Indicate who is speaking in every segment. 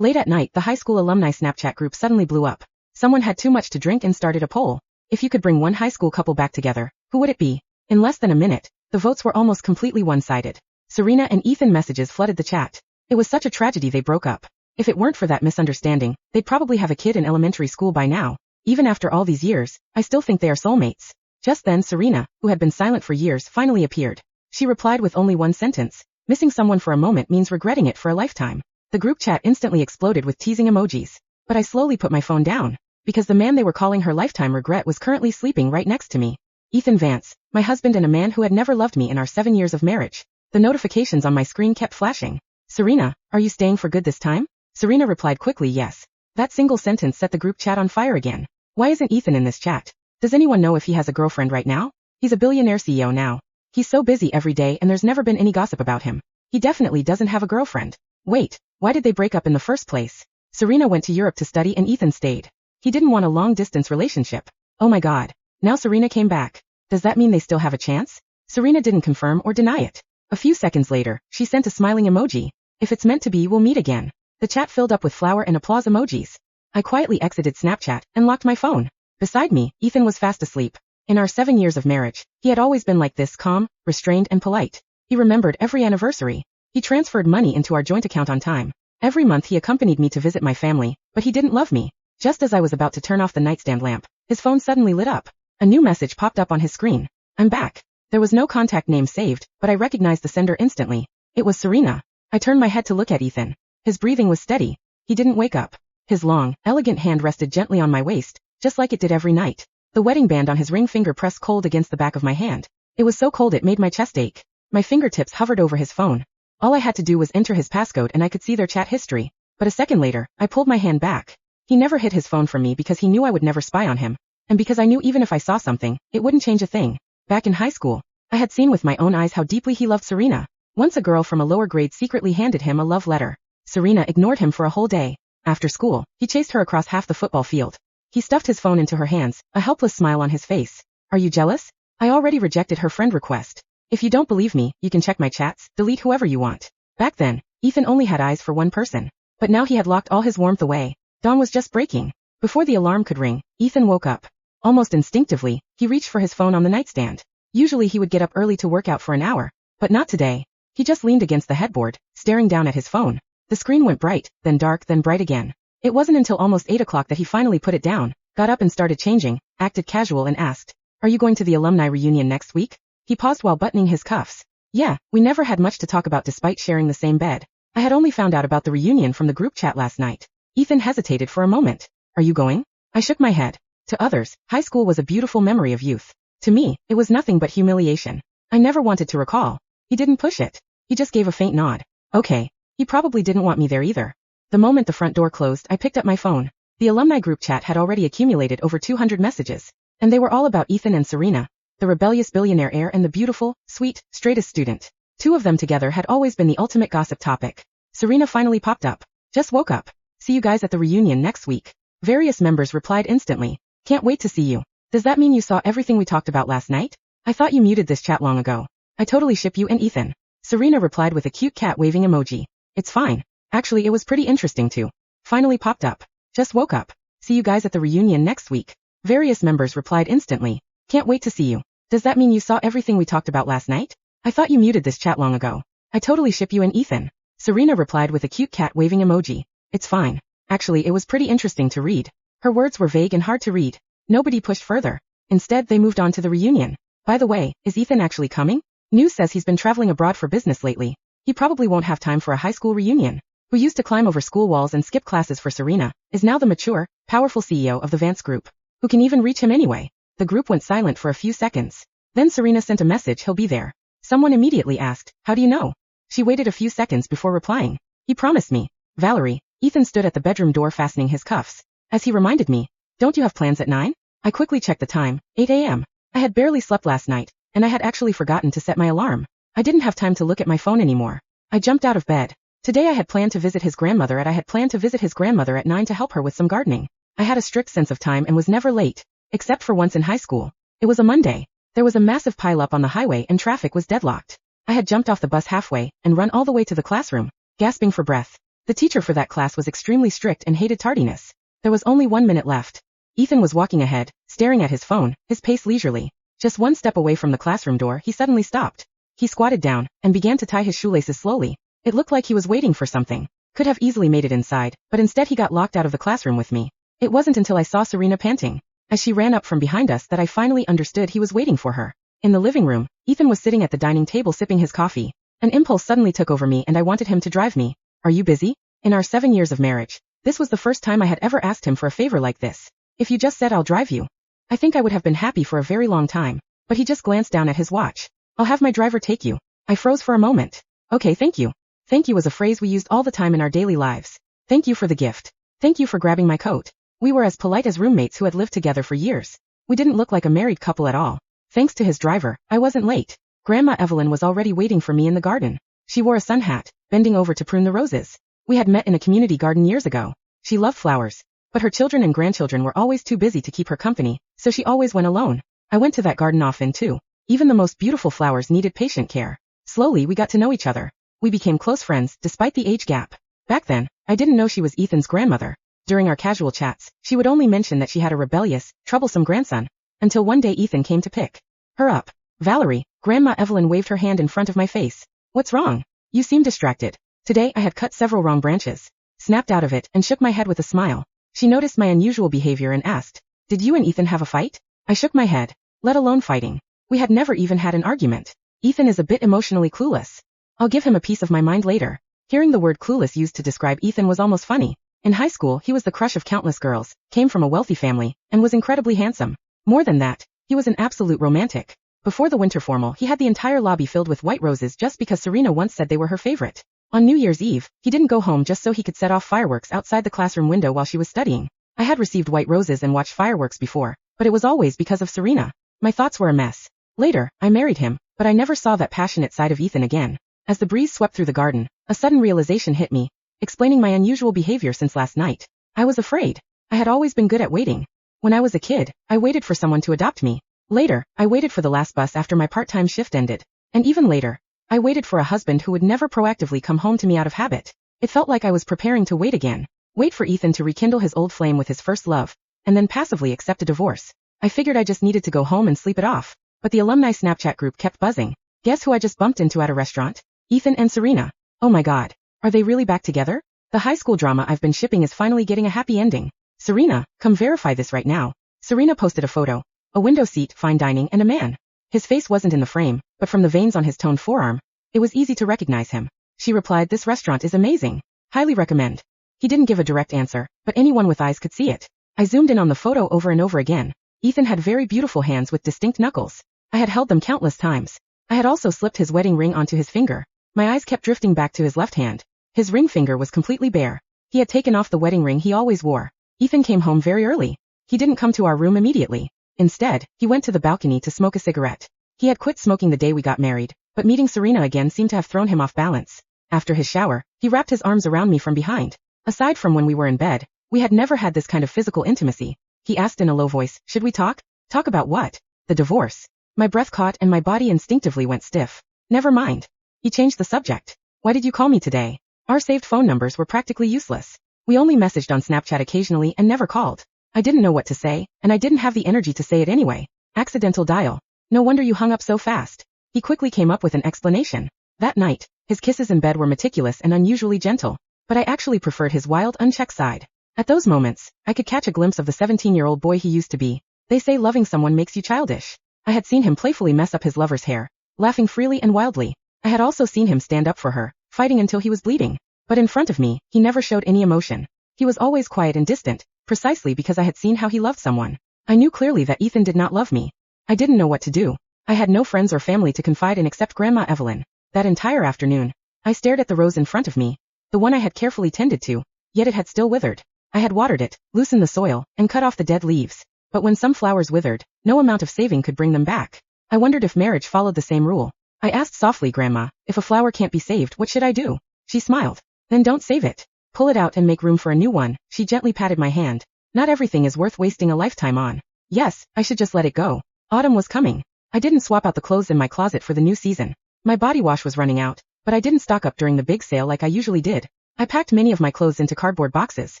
Speaker 1: Late at night, the high school alumni Snapchat group suddenly blew up. Someone had too much to drink and started a poll. If you could bring one high school couple back together, who would it be? In less than a minute, the votes were almost completely one-sided. Serena and Ethan messages flooded the chat. It was such a tragedy they broke up. If it weren't for that misunderstanding, they'd probably have a kid in elementary school by now. Even after all these years, I still think they are soulmates. Just then Serena, who had been silent for years, finally appeared. She replied with only one sentence. Missing someone for a moment means regretting it for a lifetime. The group chat instantly exploded with teasing emojis. But I slowly put my phone down, because the man they were calling her lifetime regret was currently sleeping right next to me. Ethan Vance, my husband and a man who had never loved me in our 7 years of marriage. The notifications on my screen kept flashing. Serena, are you staying for good this time? Serena replied quickly yes. That single sentence set the group chat on fire again. Why isn't Ethan in this chat? Does anyone know if he has a girlfriend right now? He's a billionaire CEO now. He's so busy every day and there's never been any gossip about him. He definitely doesn't have a girlfriend. Wait, why did they break up in the first place? Serena went to Europe to study and Ethan stayed. He didn't want a long-distance relationship. Oh my god. Now Serena came back. Does that mean they still have a chance? Serena didn't confirm or deny it. A few seconds later, she sent a smiling emoji. If it's meant to be, we'll meet again. The chat filled up with flower and applause emojis. I quietly exited Snapchat and locked my phone. Beside me, Ethan was fast asleep. In our 7 years of marriage, he had always been like this, calm, restrained and polite. He remembered every anniversary. He transferred money into our joint account on time. Every month he accompanied me to visit my family, but he didn't love me. Just as I was about to turn off the nightstand lamp, his phone suddenly lit up. A new message popped up on his screen. I'm back. There was no contact name saved, but I recognized the sender instantly. It was Serena. I turned my head to look at Ethan. His breathing was steady. He didn't wake up. His long, elegant hand rested gently on my waist, just like it did every night. The wedding band on his ring finger pressed cold against the back of my hand. It was so cold it made my chest ache. My fingertips hovered over his phone. All I had to do was enter his passcode and I could see their chat history. But a second later, I pulled my hand back. He never hid his phone from me because he knew I would never spy on him. And because I knew even if I saw something, it wouldn't change a thing. Back in high school, I had seen with my own eyes how deeply he loved Serena. Once a girl from a lower grade secretly handed him a love letter. Serena ignored him for a whole day. After school, he chased her across half the football field. He stuffed his phone into her hands, a helpless smile on his face. Are you jealous? I already rejected her friend request. If you don't believe me, you can check my chats, delete whoever you want. Back then, Ethan only had eyes for one person. But now he had locked all his warmth away. Dawn was just breaking. Before the alarm could ring, Ethan woke up. Almost instinctively, he reached for his phone on the nightstand. Usually he would get up early to work out for an hour, but not today. He just leaned against the headboard, staring down at his phone. The screen went bright, then dark, then bright again. It wasn't until almost 8 o'clock that he finally put it down, got up and started changing, acted casual and asked, "Are you going to the alumni reunion next week?" He paused while buttoning his cuffs. Yeah, we never had much to talk about despite sharing the same bed. I had only found out about the reunion from the group chat last night. Ethan hesitated for a moment. Are you going? I shook my head. To others, high school was a beautiful memory of youth. To me, it was nothing but humiliation. I never wanted to recall. He didn't push it. He just gave a faint nod. Okay. He probably didn't want me there either. The moment the front door closed, I picked up my phone. The alumni group chat had already accumulated over 200 messages. And they were all about Ethan and Serena, the rebellious billionaire heir and the beautiful, sweet, straightest student. Two of them together had always been the ultimate gossip topic. Serena finally popped up. Just woke up. See you guys at the reunion next week. Various members replied instantly. Can't wait to see you. Does that mean you saw everything we talked about last night? I thought you muted this chat long ago. I totally ship you and Ethan. Serena replied with a cute cat waving emoji. It's fine. Actually, it was pretty interesting too. Finally popped up. Just woke up. See you guys at the reunion next week. Various members replied instantly. Can't wait to see you. Does that mean you saw everything we talked about last night? I thought you muted this chat long ago. I totally ship you and Ethan. Serena replied with a cute cat waving emoji. It's fine. Actually, it was pretty interesting to read. Her words were vague and hard to read. Nobody pushed further. Instead, they moved on to the reunion. By the way, is Ethan actually coming? News says he's been traveling abroad for business lately. He probably won't have time for a high school reunion. Who used to climb over school walls and skip classes for Serena, is now the mature, powerful CEO of the Vance Group. Who can even reach him anyway? The group went silent for a few seconds. Then Serena sent a message, he'll be there. Someone immediately asked, how do you know? She waited a few seconds before replying. He promised me. Valerie. Ethan stood at the bedroom door fastening his cuffs. As he reminded me, don't you have plans at 9? I quickly checked the time, 8 a.m. I had barely slept last night, and I had actually forgotten to set my alarm. I didn't have time to look at my phone anymore. I jumped out of bed. Today I had planned to visit his grandmother at 9 to help her with some gardening. I had a strict sense of time and was never late, except for once in high school. It was a Monday. There was a massive pileup on the highway and traffic was deadlocked. I had jumped off the bus halfway and run all the way to the classroom, gasping for breath. The teacher for that class was extremely strict and hated tardiness. There was only 1 minute left. Ethan was walking ahead, staring at his phone, his pace leisurely. Just one step away from the classroom door, he suddenly stopped. He squatted down and began to tie his shoelaces slowly. It looked like he was waiting for something. Could have easily made it inside, but instead he got locked out of the classroom with me. It wasn't until I saw Serena panting as she ran up from behind us that I finally understood he was waiting for her. In the living room, Ethan was sitting at the dining table sipping his coffee. An impulse suddenly took over me and I wanted him to drive me. Are you busy? In our 7 years of marriage, this was the first time I had ever asked him for a favor like this. If you just said I'll drive you, I think I would have been happy for a very long time. But he just glanced down at his watch. I'll have my driver take you. I froze for a moment. Okay, thank you. Thank you was a phrase we used all the time in our daily lives. Thank you for the gift. Thank you for grabbing my coat. We were as polite as roommates who had lived together for years. We didn't look like a married couple at all. Thanks to his driver, I wasn't late. Grandma Evelyn was already waiting for me in the garden. She wore a sun hat, bending over to prune the roses. We had met in a community garden years ago. She loved flowers, but her children and grandchildren were always too busy to keep her company, so she always went alone. I went to that garden often too. Even the most beautiful flowers needed patient care. Slowly we got to know each other. We became close friends, despite the age gap. Back then, I didn't know she was Ethan's grandmother. During our casual chats, she would only mention that she had a rebellious, troublesome grandson, until one day Ethan came to pick her up. Valerie, Grandma Evelyn waved her hand in front of my face. What's wrong? You seem distracted. Today I had cut several wrong branches. Snapped out of it and shook my head with a smile. She noticed my unusual behavior and asked, did you and Ethan have a fight? I shook my head. Let alone fighting. We had never even had an argument. Ethan is a bit emotionally clueless. I'll give him a piece of my mind later. Hearing the word clueless used to describe Ethan was almost funny. In high school, he was the crush of countless girls, came from a wealthy family, and was incredibly handsome. More than that, he was an absolute romantic. Before the winter formal, he had the entire lobby filled with white roses just because Serena once said they were her favorite. On New Year's Eve, he didn't go home just so he could set off fireworks outside the classroom window while she was studying. I had received white roses and watched fireworks before, but it was always because of Serena. My thoughts were a mess. Later, I married him, but I never saw that passionate side of Ethan again. As the breeze swept through the garden, a sudden realization hit me, explaining my unusual behavior since last night. I was afraid. I had always been good at waiting. When I was a kid, I waited for someone to adopt me. Later, I waited for the last bus after my part-time shift ended. And even later, I waited for a husband who would never proactively come home to me out of habit. It felt like I was preparing to wait again. Wait for Ethan to rekindle his old flame with his first love, and then passively accept a divorce. I figured I just needed to go home and sleep it off. But the alumni Snapchat group kept buzzing. Guess who I just bumped into at a restaurant? Ethan and Serena. Oh my god. Are they really back together? The high school drama I've been shipping is finally getting a happy ending. Serena, come verify this right now. Serena posted a photo. A window seat, fine dining, and a man. His face wasn't in the frame, but from the veins on his toned forearm, it was easy to recognize him. She replied, this restaurant is amazing. Highly recommend. He didn't give a direct answer, but anyone with eyes could see it. I zoomed in on the photo over and over again. Ethan had very beautiful hands with distinct knuckles. I had held them countless times. I had also slipped his wedding ring onto his finger. My eyes kept drifting back to his left hand. His ring finger was completely bare. He had taken off the wedding ring he always wore. Ethan came home very early. He didn't come to our room immediately. Instead, he went to the balcony to smoke a cigarette. He had quit smoking the day we got married, but meeting Serena again seemed to have thrown him off balance. After his shower, he wrapped his arms around me from behind. Aside from when we were in bed, we had never had this kind of physical intimacy. He asked in a low voice, should we talk? Talk about what? The divorce. My breath caught and my body instinctively went stiff. Never mind. He changed the subject. Why did you call me today? Our saved phone numbers were practically useless. We only messaged on Snapchat occasionally and never called. I didn't know what to say, and I didn't have the energy to say it anyway. Accidental dial. No wonder you hung up so fast. He quickly came up with an explanation. That night, his kisses in bed were meticulous and unusually gentle, but I actually preferred his wild, unchecked side. At those moments, I could catch a glimpse of the 17-year-old boy he used to be. They say loving someone makes you childish. I had seen him playfully mess up his lover's hair, laughing freely and wildly. I had also seen him stand up for her, fighting until he was bleeding. But in front of me, he never showed any emotion. He was always quiet and distant, precisely because I had seen how he loved someone. I knew clearly that Ethan did not love me. I didn't know what to do. I had no friends or family to confide in except Grandma Evelyn. That entire afternoon, I stared at the rose in front of me, the one I had carefully tended to, yet it had still withered. I had watered it, loosened the soil, and cut off the dead leaves. But when some flowers withered, no amount of saving could bring them back. I wondered if marriage followed the same rule. I asked softly, Grandma, if a flower can't be saved, what should I do? She smiled. Then don't save it. Pull it out and make room for a new one. She gently patted my hand. Not everything is worth wasting a lifetime on. Yes, I should just let it go. Autumn was coming. I didn't swap out the clothes in my closet for the new season. My body wash was running out, but I didn't stock up during the big sale like I usually did. I packed many of my clothes into cardboard boxes.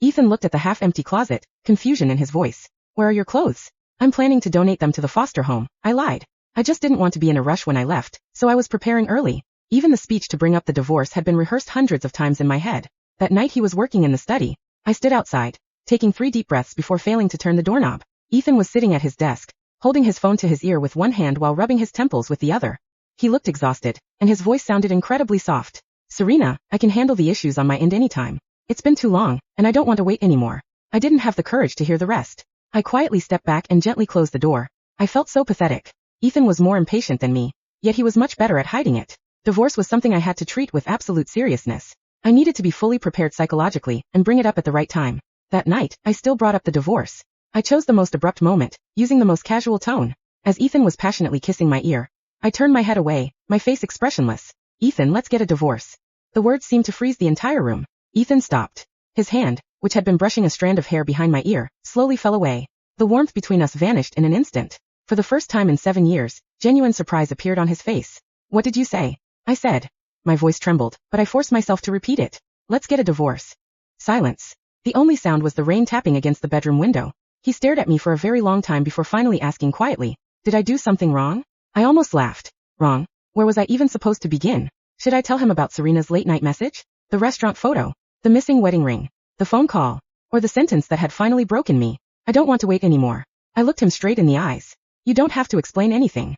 Speaker 1: Ethan looked at the half-empty closet, confusion in his voice. Where are your clothes? I'm planning to donate them to the foster home, I lied. I just didn't want to be in a rush when I left, so I was preparing early. Even the speech to bring up the divorce had been rehearsed hundreds of times in my head. That night he was working in the study. I stood outside, taking 3 deep breaths before failing to turn the doorknob. Ethan was sitting at his desk, holding his phone to his ear with one hand while rubbing his temples with the other. He looked exhausted, and his voice sounded incredibly soft. Serena, I can handle the issues on my end anytime. It's been too long, and I don't want to wait anymore. I didn't have the courage to hear the rest. I quietly stepped back and gently closed the door. I felt so pathetic. Ethan was more impatient than me, yet he was much better at hiding it. Divorce was something I had to treat with absolute seriousness. I needed to be fully prepared psychologically and bring it up at the right time. That night, I still brought up the divorce. I chose the most abrupt moment, using the most casual tone. As Ethan was passionately kissing my ear, I turned my head away, my face expressionless. Ethan, let's get a divorce. The words seemed to freeze the entire room. Ethan stopped. His hand, which had been brushing a strand of hair behind my ear, slowly fell away. The warmth between us vanished in an instant. For the first time in 7 years, genuine surprise appeared on his face. What did you say? I said. My voice trembled, but I forced myself to repeat it. Let's get a divorce. Silence. The only sound was the rain tapping against the bedroom window. He stared at me for a very long time before finally asking quietly, did I do something wrong? I almost laughed. Wrong? Where was I even supposed to begin? Should I tell him about Serena's late-night message? The restaurant photo? The missing wedding ring? The phone call? Or the sentence that had finally broken me? I don't want to wait anymore. I looked him straight in the eyes. You don't have to explain anything.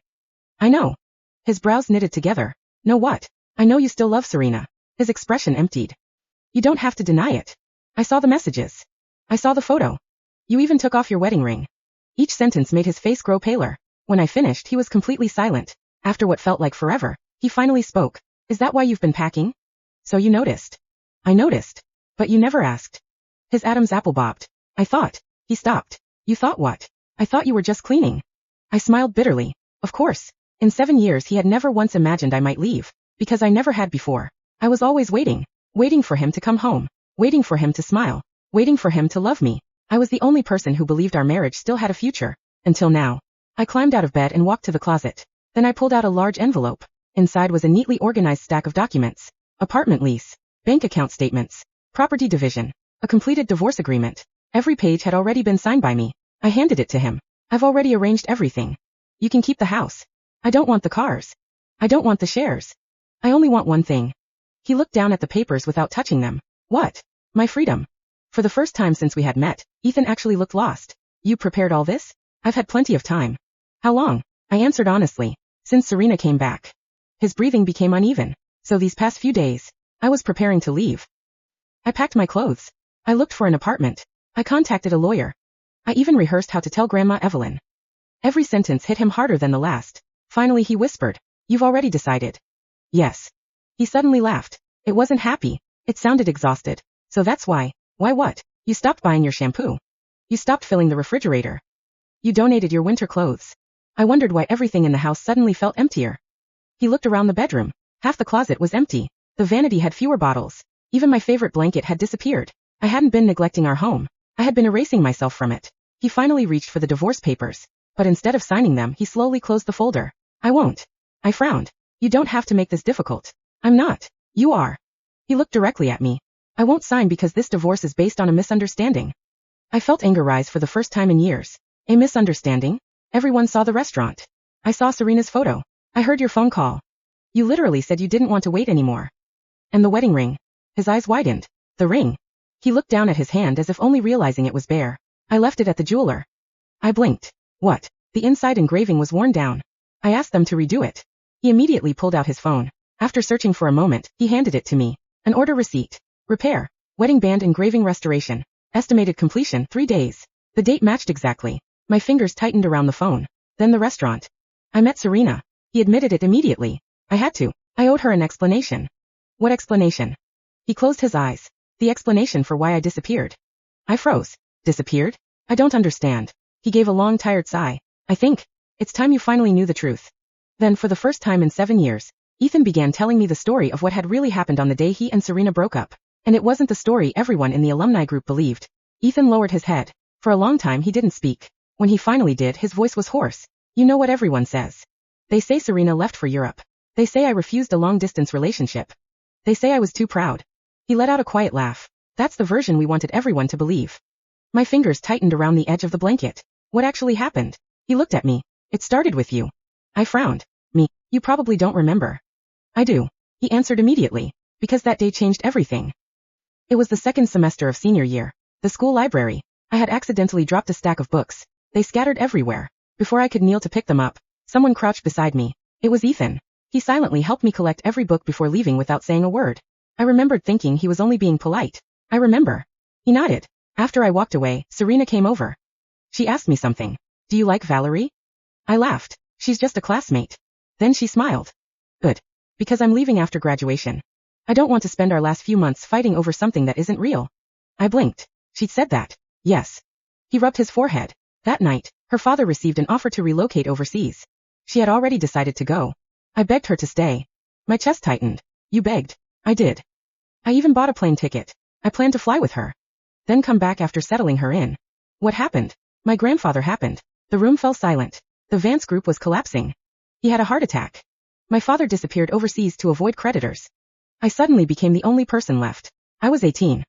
Speaker 1: I know. His brows knitted together. Know what? I know you still love Serena. His expression emptied. You don't have to deny it. I saw the messages. I saw the photo. You even took off your wedding ring. Each sentence made his face grow paler. When I finished, he was completely silent. After what felt like forever, he finally spoke. Is that why you've been packing? So you noticed. I noticed. But you never asked. His Adam's apple bobbed. I thought. He stopped. You thought what? I thought you were just cleaning. I smiled bitterly. Of course. In 7 years he had never once imagined I might leave. Because I never had before. I was always waiting. Waiting for him to come home. Waiting for him to smile. Waiting for him to love me. I was the only person who believed our marriage still had a future. Until now. I climbed out of bed and walked to the closet. Then I pulled out a large envelope. Inside was a neatly organized stack of documents. Apartment lease. Bank account statements. Property division. A completed divorce agreement. Every page had already been signed by me. I handed it to him. I've already arranged everything. You can keep the house. I don't want the cars. I don't want the shares. I only want one thing. He looked down at the papers without touching them. What? My freedom. For the first time since we had met, Ethan actually looked lost. You prepared all this? I've had plenty of time. How long? I answered honestly. Since Serena came back. His breathing became uneven. So these past few days, I was preparing to leave. I packed my clothes. I looked for an apartment. I contacted a lawyer. I even rehearsed how to tell Grandma Evelyn. Every sentence hit him harder than the last. Finally he whispered, you've already decided. Yes. He suddenly laughed. It wasn't happy. It sounded exhausted. So that's why. Why what? You stopped buying your shampoo. You stopped filling the refrigerator. You donated your winter clothes. I wondered why everything in the house suddenly felt emptier. He looked around the bedroom. Half the closet was empty. The vanity had fewer bottles. Even my favorite blanket had disappeared. I hadn't been neglecting our home. I had been erasing myself from it. He finally reached for the divorce papers. But instead of signing them, he slowly closed the folder. I won't. I frowned. You don't have to make this difficult. I'm not. You are. He looked directly at me. I won't sign because this divorce is based on a misunderstanding. I felt anger rise for the first time in years. A misunderstanding? Everyone saw the restaurant. I saw Serena's photo. I heard your phone call. You literally said you didn't want to wait anymore. And the wedding ring. His eyes widened. The ring. He looked down at his hand as if only realizing it was bare. I left it at the jeweler. I blinked. What? The inside engraving was worn down. I asked them to redo it. He immediately pulled out his phone. After searching for a moment, he handed it to me. An order receipt. Repair. Wedding band engraving restoration. Estimated completion 3 days. The date matched exactly. My fingers tightened around the phone. Then the restaurant. I met Serena. He admitted it immediately. I had to. I owed her an explanation. What explanation? He closed his eyes. The explanation for why I disappeared. I froze. Disappeared? I don't understand. He gave a long tired sigh. I think. It's time you finally knew the truth. Then for the first time in 7 years, Ethan began telling me the story of what had really happened on the day he and Serena broke up. And it wasn't the story everyone in the alumni group believed. Ethan lowered his head. For a long time he didn't speak. When he finally did, his voice was hoarse. You know what everyone says. They say Serena left for Europe. They say I refused a long-distance relationship. They say I was too proud. He let out a quiet laugh. That's the version we wanted everyone to believe. My fingers tightened around the edge of the blanket. What actually happened? He looked at me. It started with you. I frowned. Me. You probably don't remember. I do. He answered immediately. Because that day changed everything. It was the second semester of senior year. The school library. I had accidentally dropped a stack of books. They scattered everywhere. Before I could kneel to pick them up, someone crouched beside me. It was Ethan. He silently helped me collect every book before leaving without saying a word. I remembered thinking he was only being polite. I remember. He nodded. After I walked away, Serena came over. She asked me something. Do you like Valerie? I laughed. She's just a classmate. Then she smiled. Good. Because I'm leaving after graduation. I don't want to spend our last few months fighting over something that isn't real. I blinked. She'd said that. Yes. He rubbed his forehead. That night, her father received an offer to relocate overseas. She had already decided to go. I begged her to stay. My chest tightened. You begged. I did. I even bought a plane ticket. I planned to fly with her. Then come back after settling her in. What happened? My grandfather happened. The room fell silent. The Vance group was collapsing. He had a heart attack. My father disappeared overseas to avoid creditors. I suddenly became the only person left. I was 18.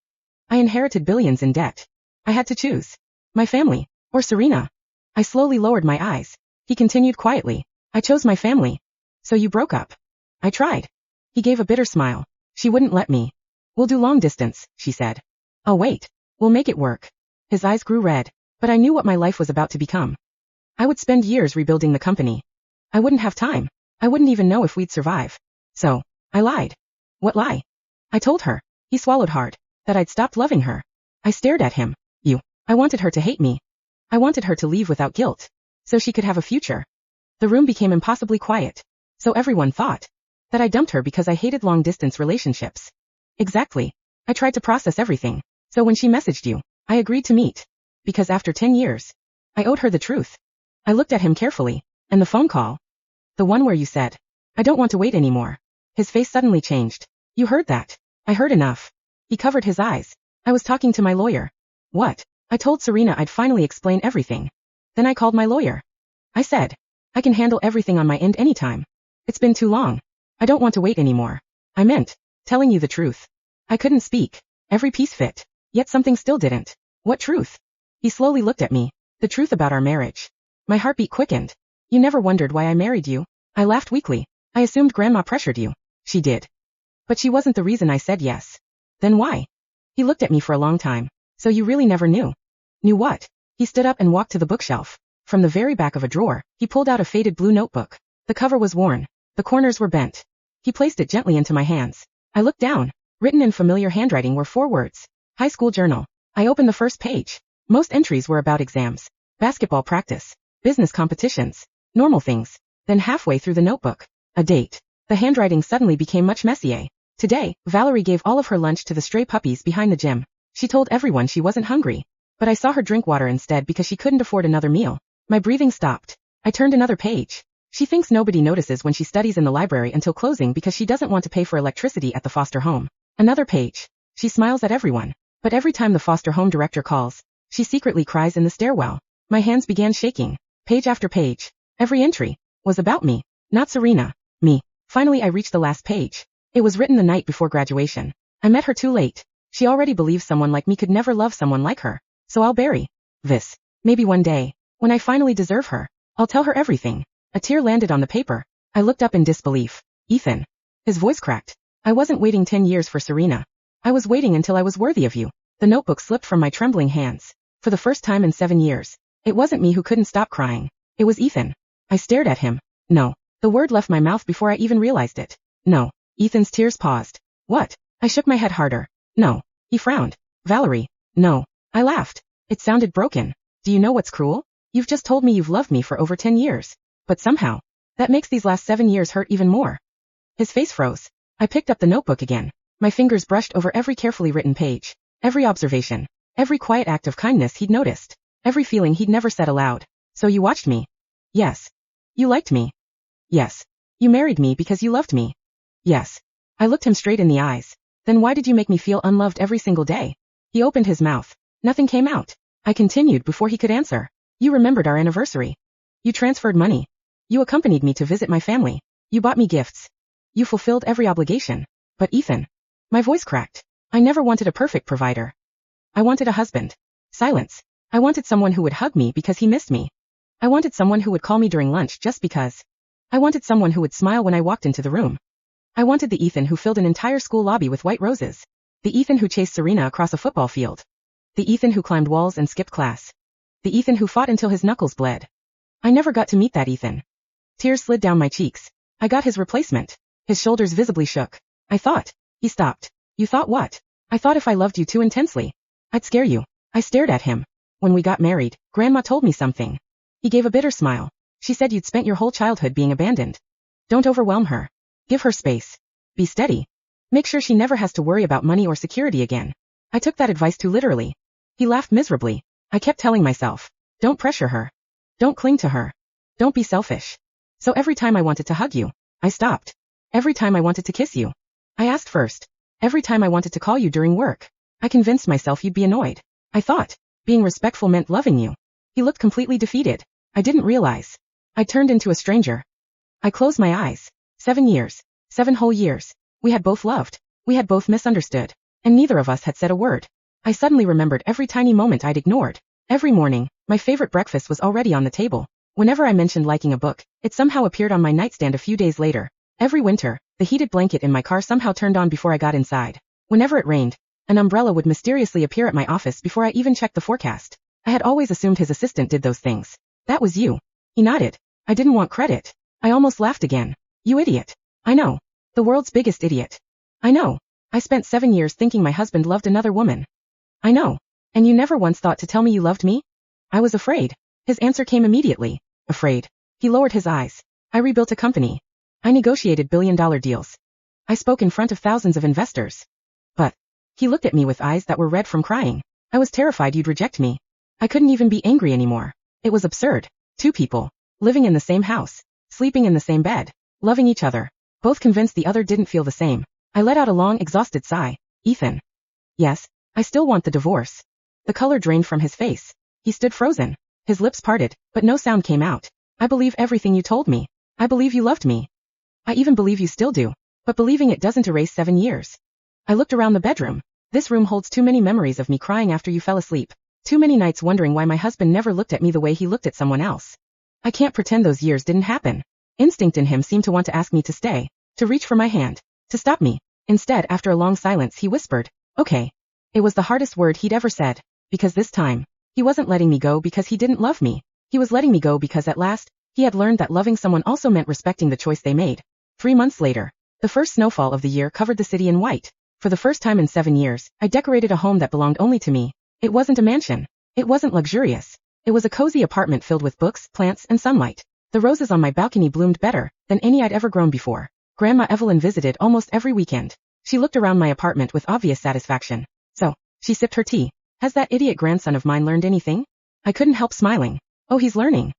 Speaker 1: I inherited billions in debt. I had to choose. My family, or Serena. I slowly lowered my eyes. He continued quietly. I chose my family. So you broke up. I tried. He gave a bitter smile. She wouldn't let me. We'll do long distance, she said. I'll wait. We'll make it work. His eyes grew red. But I knew what my life was about to become. I would spend years rebuilding the company. I wouldn't have time. I wouldn't even know if we'd survive. So, I lied. What lie? I told her. He swallowed hard. That I'd stopped loving her. I stared at him. I wanted her to hate me. I wanted her to leave without guilt. So she could have a future. The room became impossibly quiet. So everyone thought that I dumped her because I hated long-distance relationships. Exactly. I tried to process everything. So when she messaged you, I agreed to meet. Because after 10 years, I owed her the truth. I looked at him carefully. And the phone call? The one where you said, I don't want to wait anymore. His face suddenly changed. You heard that. I heard enough. He covered his eyes. I was talking to my lawyer. What? I told Serena I'd finally explain everything. Then I called my lawyer. I said, I can handle everything on my end anytime. It's been too long. I don't want to wait anymore. I meant, telling you the truth. I couldn't speak. Every piece fit. Yet something still didn't. What truth? He slowly looked at me. The truth about our marriage. My heartbeat quickened. You never wondered why I married you? I laughed weakly. I assumed Grandma pressured you. She did. But she wasn't the reason I said yes. Then why? He looked at me for a long time. So you really never knew? Knew what? He stood up and walked to the bookshelf. From the very back of a drawer, he pulled out a faded blue notebook. The cover was worn. The corners were bent. He placed it gently into my hands. I looked down. Written in familiar handwriting were 4 words. High school journal. I opened the first page. Most entries were about exams, basketball practice, business competitions, normal things. Then halfway through the notebook, a date. The handwriting suddenly became much messier. Today, Valerie gave all of her lunch to the stray puppies behind the gym. She told everyone she wasn't hungry. But I saw her drink water instead because she couldn't afford another meal. My breathing stopped. I turned another page. She thinks nobody notices when she studies in the library until closing because she doesn't want to pay for electricity at the foster home. Another page. She smiles at everyone. But every time the foster home director calls, she secretly cries in the stairwell. My hands began shaking. Page after page. Every entry was about me. Not Serena. Me. Finally I reached the last page. It was written the night before graduation. I met her too late. She already believes someone like me could never love someone like her. So I'll bury this. Maybe one day, when I finally deserve her, I'll tell her everything. A tear landed on the paper. I looked up in disbelief. Ethan. His voice cracked. I wasn't waiting 10 years for Serena. I was waiting until I was worthy of you. The notebook slipped from my trembling hands. For the first time in 7 years, it wasn't me who couldn't stop crying. It was Ethan. I stared at him. No. The word left my mouth before I even realized it. No. Ethan's tears paused. What? I shook my head harder. No. He frowned. Valerie. No. I laughed. It sounded broken. Do you know what's cruel? You've just told me you've loved me for over 10 years. But somehow, that makes these last 7 years hurt even more. His face froze. I picked up the notebook again. My fingers brushed over every carefully written page. Every observation. Every quiet act of kindness he'd noticed. Every feeling he'd never said aloud. So you watched me? Yes. You liked me? Yes. You married me because you loved me? Yes. I looked him straight in the eyes. Then why did you make me feel unloved every single day? He opened his mouth. Nothing came out. I continued before he could answer. You remembered our anniversary. You transferred money. You accompanied me to visit my family. You bought me gifts. You fulfilled every obligation. But Ethan. My voice cracked. I never wanted a perfect provider. I wanted a husband. Silence. I wanted someone who would hug me because he missed me. I wanted someone who would call me during lunch just because. I wanted someone who would smile when I walked into the room. I wanted the Ethan who filled an entire school lobby with white roses. The Ethan who chased Serena across a football field. The Ethan who climbed walls and skipped class. The Ethan who fought until his knuckles bled. I never got to meet that Ethan. Tears slid down my cheeks. I got his replacement. His shoulders visibly shook. I thought. He stopped. You thought what? I thought if I loved you too intensely, I'd scare you. I stared at him. When we got married, Grandma told me something. He gave a bitter smile. She said you'd spent your whole childhood being abandoned. Don't overwhelm her. Give her space. Be steady. Make sure she never has to worry about money or security again. I took that advice too literally. He laughed miserably. I kept telling myself, don't pressure her. Don't cling to her. Don't be selfish. So every time I wanted to hug you, I stopped. Every time I wanted to kiss you, I asked first. Every time I wanted to call you during work, I convinced myself you'd be annoyed. I thought being respectful meant loving you. He looked completely defeated. I didn't realize. I turned into a stranger. I closed my eyes. 7 years. 7 whole years. We had both loved. We had both misunderstood. And neither of us had said a word. I suddenly remembered every tiny moment I'd ignored. Every morning, my favorite breakfast was already on the table. Whenever I mentioned liking a book, it somehow appeared on my nightstand a few days later. Every winter, the heated blanket in my car somehow turned on before I got inside. Whenever it rained, an umbrella would mysteriously appear at my office before I even checked the forecast. I had always assumed his assistant did those things. That was you. He nodded. I didn't want credit. I almost laughed again. You idiot. I know. The world's biggest idiot. I know. I spent 7 years thinking my husband loved another woman. I know. And you never once thought to tell me you loved me? I was afraid. His answer came immediately. Afraid. He lowered his eyes. I rebuilt a company. I negotiated billion-dollar deals. I spoke in front of thousands of investors. But he looked at me with eyes that were red from crying. I was terrified you'd reject me. I couldn't even be angry anymore. It was absurd. 2 people, living in the same house, sleeping in the same bed, loving each other, both convinced the other didn't feel the same. I let out a long, exhausted sigh. Ethan. Yes, I still want the divorce. The color drained from his face. He stood frozen. His lips parted, but no sound came out. I believe everything you told me. I believe you loved me. I even believe you still do. But believing it doesn't erase 7 years. I looked around the bedroom. This room holds too many memories of me crying after you fell asleep. Too many nights wondering why my husband never looked at me the way he looked at someone else. I can't pretend those years didn't happen. Instinct in him seemed to want to ask me to stay, to reach for my hand, to stop me. Instead, after a long silence, he whispered, okay. It was the hardest word he'd ever said, because this time, he wasn't letting me go because he didn't love me. He was letting me go because at last, he had learned that loving someone also meant respecting the choice they made. 3 months later, the first snowfall of the year covered the city in white. For the first time in 7 years, I decorated a home that belonged only to me. It wasn't a mansion. It wasn't luxurious. It was a cozy apartment filled with books, plants, and sunlight. The roses on my balcony bloomed better than any I'd ever grown before. Grandma Evelyn visited almost every weekend. She looked around my apartment with obvious satisfaction. So, she sipped her tea. Has that idiot grandson of mine learned anything? I couldn't help smiling. Oh, he's learning.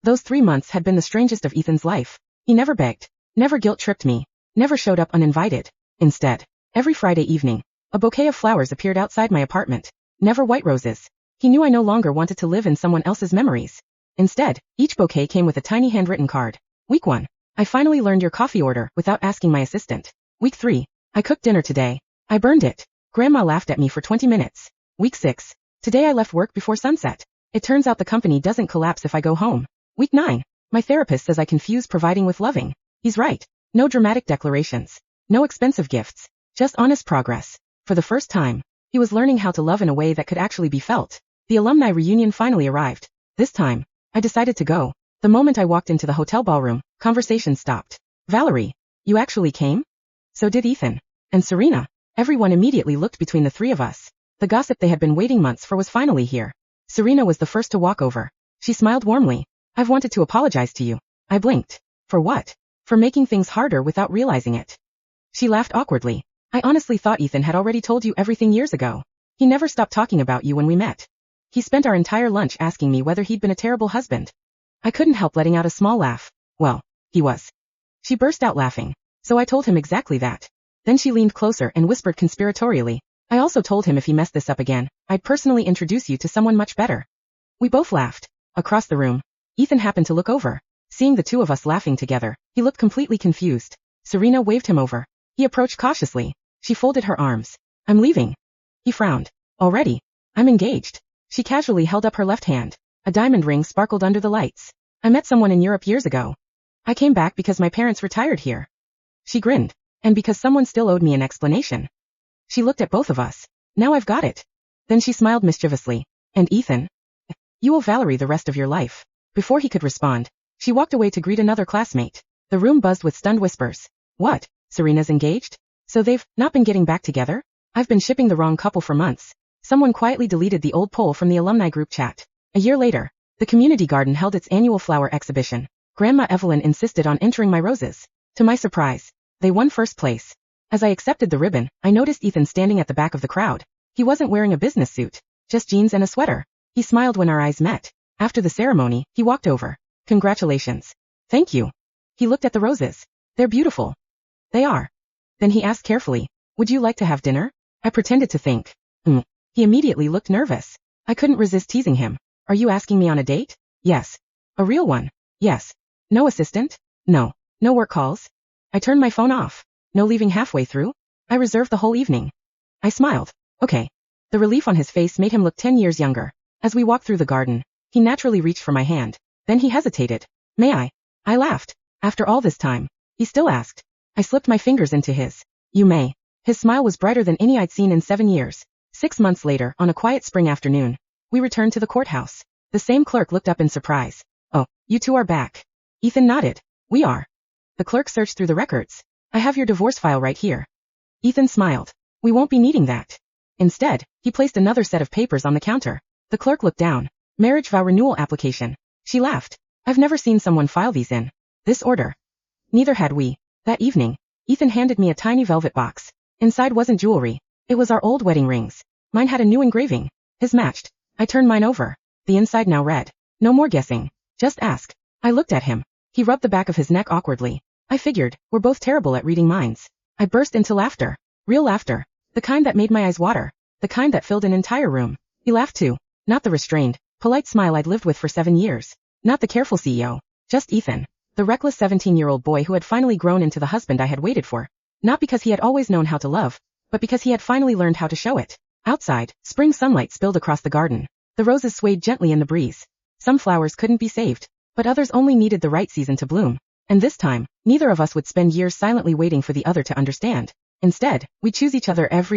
Speaker 1: Those 3 months had been the strangest of Ethan's life. He never begged. Never guilt-tripped me. Never showed up uninvited. Instead, every Friday evening, a bouquet of flowers appeared outside my apartment. Never white roses. He knew I no longer wanted to live in someone else's memories. Instead, each bouquet came with a tiny handwritten card. Week 1. I finally learned your coffee order without asking my assistant. Week 3. I cooked dinner today. I burned it. Grandma laughed at me for 20 minutes. Week 6. Today I left work before sunset. It turns out the company doesn't collapse if I go home. Week 9. My therapist says I confuse providing with loving. He's right. No dramatic declarations. No expensive gifts. Just honest progress. For the first time, he was learning how to love in a way that could actually be felt. The alumni reunion finally arrived. This time, I decided to go. The moment I walked into the hotel ballroom, conversation stopped. Valerie, you actually came? So did Ethan. And Serena. Everyone immediately looked between the 3 of us. The gossip they had been waiting months for was finally here. Serena was the first to walk over. She smiled warmly. I've wanted to apologize to you. I blinked. For what? For making things harder without realizing it. She laughed awkwardly. I honestly thought Ethan had already told you everything years ago. He never stopped talking about you when we met. He spent our entire lunch asking me whether he'd been a terrible husband. I couldn't help letting out a small laugh. Well, he was. She burst out laughing. So I told him exactly that. Then she leaned closer and whispered conspiratorially. I also told him if he messed this up again, I'd personally introduce you to someone much better. We both laughed. Across the room, Ethan happened to look over. Seeing the 2 of us laughing together, he looked completely confused. Serena waved him over. He approached cautiously. She folded her arms. I'm leaving. He frowned. Already? I'm engaged. She casually held up her left hand. A diamond ring sparkled under the lights. I met someone in Europe years ago. I came back because my parents retired here. She grinned. And because someone still owed me an explanation. She looked at both of us. Now I've got it. Then she smiled mischievously. And Ethan? You owe Valerie the rest of your life. Before he could respond, she walked away to greet another classmate. The room buzzed with stunned whispers. What? Serena's engaged? So they've not been getting back together? I've been shipping the wrong couple for months. Someone quietly deleted the old poll from the alumni group chat. A year later, the community garden held its annual flower exhibition. Grandma Evelyn insisted on entering my roses. To my surprise, they won first place. As I accepted the ribbon, I noticed Ethan standing at the back of the crowd. He wasn't wearing a business suit, just jeans and a sweater. He smiled when our eyes met. After the ceremony, he walked over. Congratulations. Thank you. He looked at the roses. They're beautiful. They are. Then he asked carefully, would you like to have dinner? I pretended to think. He immediately looked nervous. I couldn't resist teasing him. Are you asking me on a date? Yes. A real one? Yes. No assistant? No. No work calls? I turned my phone off. No leaving halfway through? I reserved the whole evening. I smiled. Okay. The relief on his face made him look 10 years younger. As we walked through the garden, he naturally reached for my hand. Then he hesitated. May I? I laughed. After all this time, he still asked. I slipped my fingers into his. You may. His smile was brighter than any I'd seen in 7 years. 6 months later, on a quiet spring afternoon, we returned to the courthouse. The same clerk looked up in surprise. Oh, you two are back. Ethan nodded. We are. The clerk searched through the records. I have your divorce file right here. Ethan smiled. We won't be needing that. Instead, he placed another set of papers on the counter. The clerk looked down. Marriage vow renewal application. She laughed. I've never seen someone file these in this order. Neither had we. That evening, Ethan handed me a tiny velvet box. Inside wasn't jewelry. It was our old wedding rings. Mine had a new engraving. His matched. I turned mine over. The inside now read. No more guessing. Just ask. I looked at him. He rubbed the back of his neck awkwardly. I figured, we're both terrible at reading minds. I burst into laughter. Real laughter. The kind that made my eyes water. The kind that filled an entire room. He laughed too. Not the restrained, polite smile I'd lived with for 7 years. Not the careful CEO. Just Ethan. The reckless 17-year-old boy who had finally grown into the husband I had waited for. Not because he had always known how to love, but because he had finally learned how to show it. Outside, spring sunlight spilled across the garden. The roses swayed gently in the breeze. Some flowers couldn't be saved, but others only needed the right season to bloom. And this time, neither of us would spend years silently waiting for the other to understand. Instead, we choose each other every